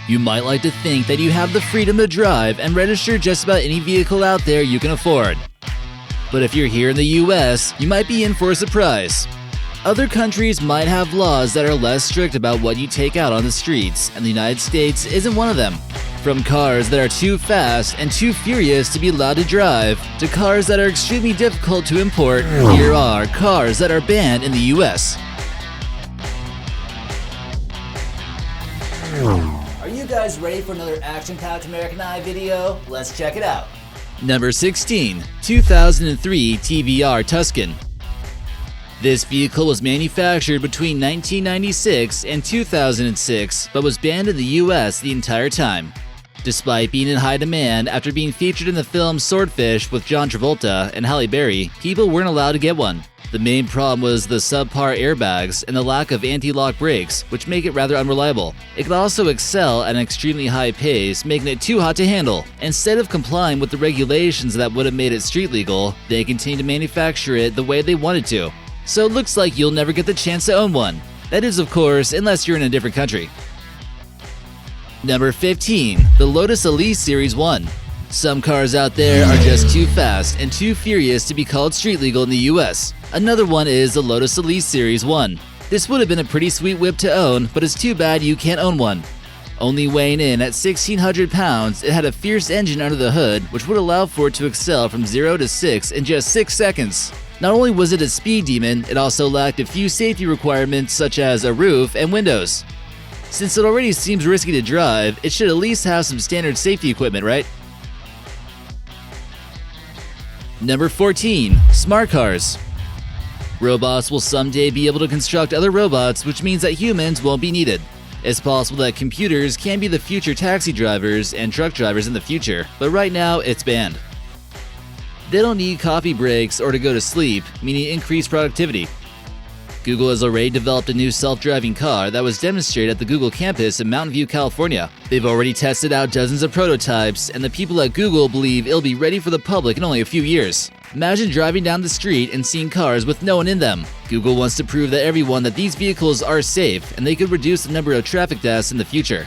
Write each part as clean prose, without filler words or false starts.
You might like to think that you have the freedom to drive and register just about any vehicle out there you can afford. But if you're here in the US, you might be in for a surprise. Other countries might have laws that are less strict about what you take out on the streets, and the United States isn't one of them. From cars that are too fast and too furious to be allowed to drive, to cars that are extremely difficult to import, here are cars that are banned in the US. Are you guys ready for another action-packed American Eye video? Let's check it out. Number 16. 2003 TVR Tuscan. This vehicle was manufactured between 1996 and 2006, but was banned in the US the entire time. Despite being in high demand after being featured in the film Swordfish with John Travolta and Halle Berry, people weren't allowed to get one. The main problem was the subpar airbags and the lack of anti-lock brakes, which make it rather unreliable. It could also excel at an extremely high pace, making it too hot to handle. Instead of complying with the regulations that would have made it street legal, they continued to manufacture it the way they wanted to. So it looks like you'll never get the chance to own one. That is, of course, unless you're in a different country. Number 15. The Lotus Elise Series 1. Some cars out there are just too fast and too furious to be called street legal in the US. Another one is the Lotus Elise Series 1. This would have been a pretty sweet whip to own, but it's too bad you can't own one. Only weighing in at 1,600 pounds, it had a fierce engine under the hood, which would allow for it to excel from 0 to 6 in just 6 seconds. Not only was it a speed demon, it also lacked a few safety requirements such as a roof and windows. Since it already seems risky to drive, it should at least have some standard safety equipment, right? Number 14. Smart Cars. Robots will someday be able to construct other robots, which means that humans won't be needed. It's possible that computers can be the future taxi drivers and truck drivers in the future, but right now it's banned. They don't need coffee breaks or to go to sleep, meaning increased productivity. Google has already developed a new self-driving car that was demonstrated at the Google campus in Mountain View, California. They've already tested out dozens of prototypes, and the people at Google believe it'll be ready for the public in only a few years. Imagine driving down the street and seeing cars with no one in them. Google wants to prove to everyone that these vehicles are safe, and they could reduce the number of traffic deaths in the future.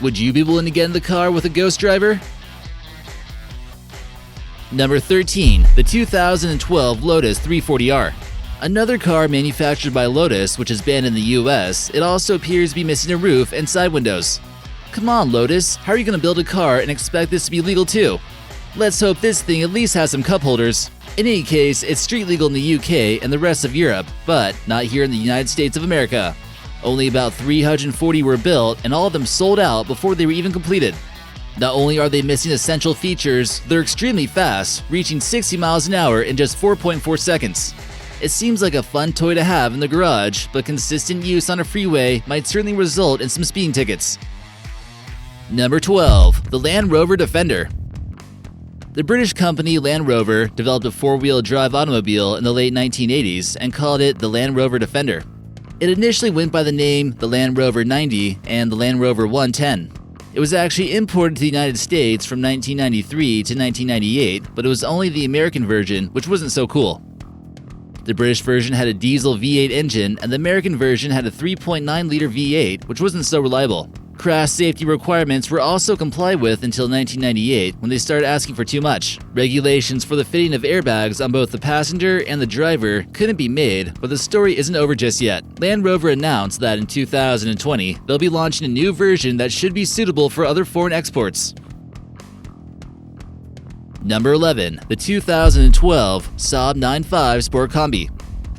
Would you be willing to get in the car with a ghost driver? Number 13. The 2012 Lotus 340R. Another car manufactured by Lotus, which is banned in the US, it also appears to be missing a roof and side windows. Come on, Lotus, how are you going to build a car and expect this to be legal too? Let's hope this thing at least has some cup holders. In any case, it's street legal in the UK and the rest of Europe, but not here in the United States of America. Only about 340 were built, and all of them sold out before they were even completed. Not only are they missing essential features, they're extremely fast, reaching 60 miles an hour in just 4.4 seconds. It seems like a fun toy to have in the garage, but consistent use on a freeway might certainly result in some speeding tickets. Number 12. The Land Rover Defender. The British company Land Rover developed a four-wheel drive automobile in the late 1980s and called it the Land Rover Defender. It initially went by the name the Land Rover 90 and the Land Rover 110. It was actually imported to the United States from 1993 to 1998, but it was only the American version, which wasn't so cool. The British version had a diesel V8 engine, and the American version had a 3.9-liter V8, which wasn't so reliable. Crash safety requirements were also complied with until 1998, when they started asking for too much. Regulations for the fitting of airbags on both the passenger and the driver couldn't be made, but the story isn't over just yet. Land Rover announced that in 2020, they'll be launching a new version that should be suitable for other foreign exports. Number 11. The 2012 Saab 9.5 Sport Combi.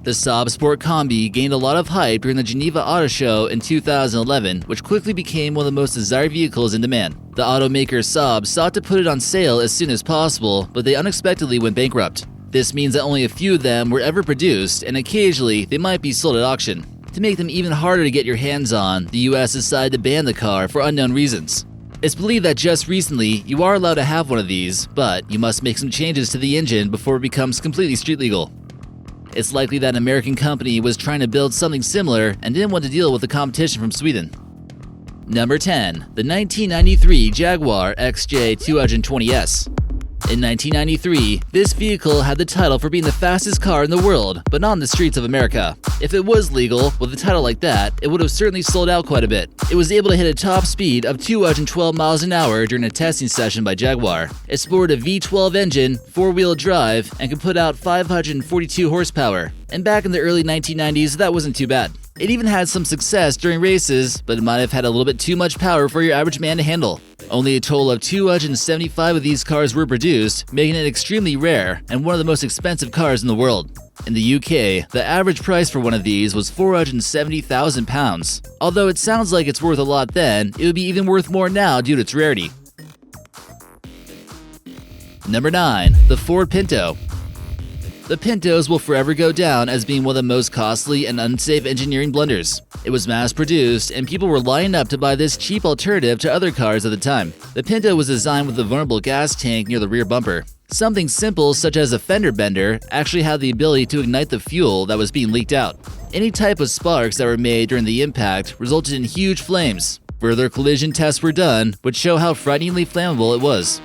The Saab Sport Combi gained a lot of hype during the Geneva Auto Show in 2011, which quickly became one of the most desired vehicles in demand. The automaker Saab sought to put it on sale as soon as possible, but they unexpectedly went bankrupt. This means that only a few of them were ever produced, and occasionally they might be sold at auction. To make them even harder to get your hands on, the US decided to ban the car for unknown reasons. It's believed that just recently, you are allowed to have one of these, but you must make some changes to the engine before it becomes completely street legal. It's likely that an American company was trying to build something similar and didn't want to deal with the competition from Sweden. Number 10. The 1993 Jaguar XJ220S. In 1993, this vehicle had the title for being the fastest car in the world, but not on the streets of America. If it was legal, with a title like that, it would have certainly sold out quite a bit. It was able to hit a top speed of 212 miles an hour during a testing session by Jaguar. It sported a V12 engine, four-wheel drive, and could put out 542 horsepower. And back in the early 1990s, that wasn't too bad. It even had some success during races, but it might have had a little bit too much power for your average man to handle. Only a total of 275 of these cars were produced, making it extremely rare and one of the most expensive cars in the world. In the UK, the average price for one of these was £470,000. Although it sounds like it's worth a lot then, it would be even worth more now due to its rarity. Number 9. The Ford Pinto. The Pintos will forever go down as being one of the most costly and unsafe engineering blunders. It was mass-produced, and people were lining up to buy this cheap alternative to other cars at the time. The Pinto was designed with a vulnerable gas tank near the rear bumper. Something simple such as a fender bender actually had the ability to ignite the fuel that was being leaked out. Any type of sparks that were made during the impact resulted in huge flames. Further collision tests were done, which show how frighteningly flammable it was.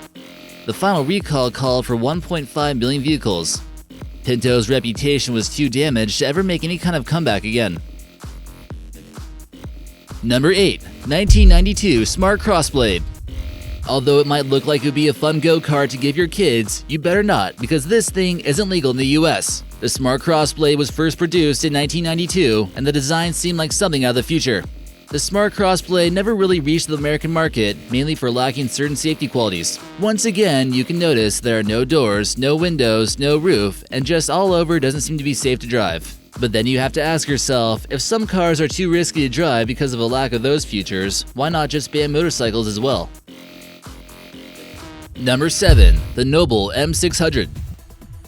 The final recall called for 1.5 million vehicles. Pinto's reputation was too damaged to ever make any kind of comeback again. Number 8. 1992 Smart Crossblade. Although it might look like it would be a fun go-kart to give your kids, you better not, because this thing isn't legal in the US. The Smart Crossblade was first produced in 1992, and the design seemed like something out of the future. The Smart Crossblade never really reached the American market, mainly for lacking certain safety qualities. Once again, you can notice there are no doors, no windows, no roof, and just all over doesn't seem to be safe to drive. But then you have to ask yourself, if some cars are too risky to drive because of a lack of those features, why not just ban motorcycles as well? Number 7. The Noble M600.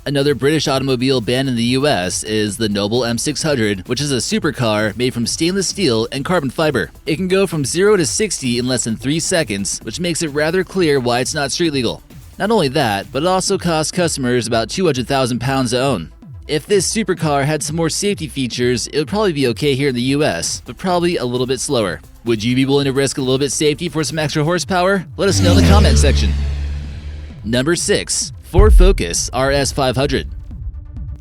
Another British automobile banned in the US is the Noble M600, which is a supercar made from stainless steel and carbon fiber. It can go from 0 to 60 in less than 3 seconds, which makes it rather clear why it's not street legal. Not only that, but it also costs customers about £200,000 to own. If this supercar had some more safety features, it would probably be okay here in the US, but probably a little bit slower. Would you be willing to risk a little bit of safety for some extra horsepower? Let us know in the comment section. Number 6. Ford Focus RS500.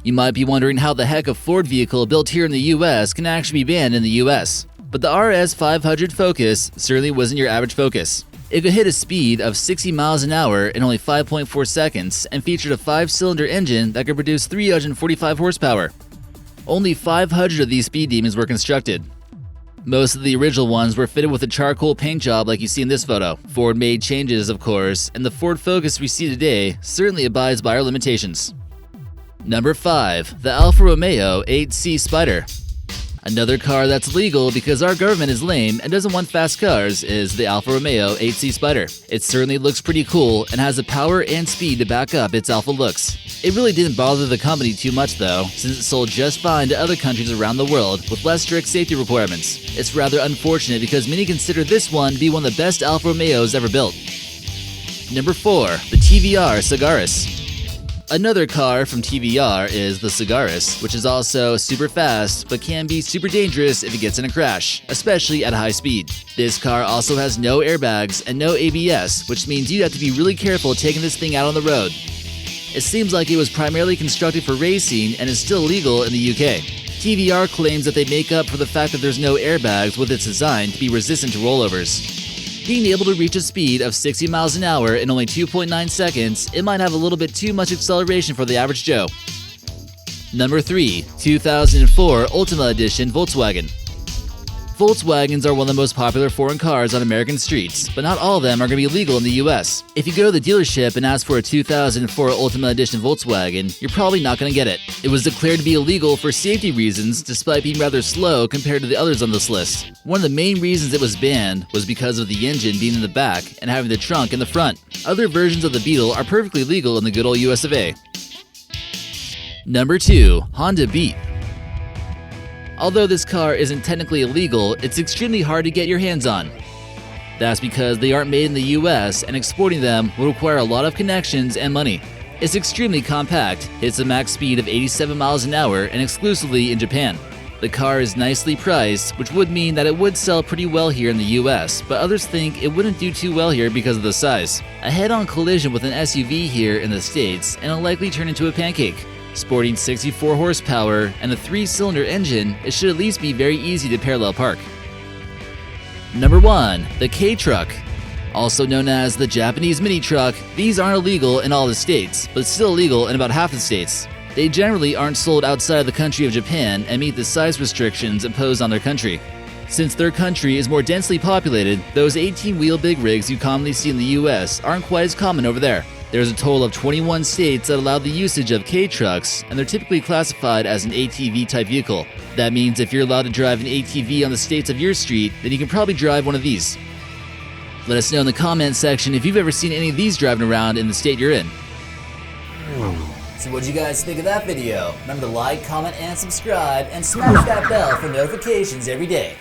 You might be wondering how the heck a Ford vehicle built here in the US can actually be banned in the US. But the RS500 Focus certainly wasn't your average Focus. It could hit a speed of 60 miles an hour in only 5.4 seconds and featured a 5-cylinder engine that could produce 345 horsepower. Only 500 of these speed demons were constructed. Most of the original ones were fitted with a charcoal paint job like you see in this photo. Ford made changes, of course, and the Ford Focus we see today certainly abides by our limitations. Number 5. The Alfa Romeo 8C Spider. Another car that's legal because our government is lame and doesn't want fast cars is the Alfa Romeo 8C Spider. It certainly looks pretty cool and has the power and speed to back up its alpha looks. It really didn't bother the company too much though, since it sold just fine to other countries around the world with less strict safety requirements. It's rather unfortunate because many consider this one to be one of the best Alfa Romeos ever built. Number 4. The TVR Sagaris. Another car from TVR is the Sagaris, which is also super fast, but can be super dangerous if it gets in a crash, especially at high speed. This car also has no airbags and no ABS, which means you have to be really careful taking this thing out on the road. It seems like it was primarily constructed for racing and is still legal in the UK. TVR claims that they make up for the fact that there's no airbags with its design to be resistant to rollovers. Being able to reach a speed of 60 miles an hour in only 2.9 seconds, it might have a little bit too much acceleration for the average Joe. Number 3. 2004 Ultima Edition Volkswagen. Volkswagens are one of the most popular foreign cars on American streets, but not all of them are going to be legal in the US. If you go to the dealership and ask for a 2004 Ultima Edition Volkswagen, you're probably not going to get it. It was declared to be illegal for safety reasons despite being rather slow compared to the others on this list. One of the main reasons it was banned was because of the engine being in the back and having the trunk in the front. Other versions of the Beetle are perfectly legal in the good old US of A. Number 2. Honda Beat. Although this car isn't technically illegal, it's extremely hard to get your hands on. That's because they aren't made in the US and exporting them will require a lot of connections and money. It's extremely compact, hits a max speed of 87 miles an hour and exclusively in Japan. The car is nicely priced, which would mean that it would sell pretty well here in the US, but others think it wouldn't do too well here because of the size. A head-on collision with an SUV here in the States, and it'll likely turn into a pancake. Sporting 64 horsepower and a 3-cylinder engine, it should at least be very easy to parallel park. Number 1. The Kei Truck. Also known as the Japanese mini truck, these aren't illegal in all the states, but still legal in about half the states. They generally aren't sold outside of the country of Japan and meet the size restrictions imposed on their country. Since their country is more densely populated, those 18-wheel big rigs you commonly see in the US aren't quite as common over there. There's a total of 21 states that allow the usage of Kei trucks, and they're typically classified as an ATV-type vehicle. That means if you're allowed to drive an ATV on the states of your street, then you can probably drive one of these. Let us know in the comment section if you've ever seen any of these driving around in the state you're in. So what'd you guys think of that video? Remember to like, comment, and subscribe, and smash that bell for notifications every day.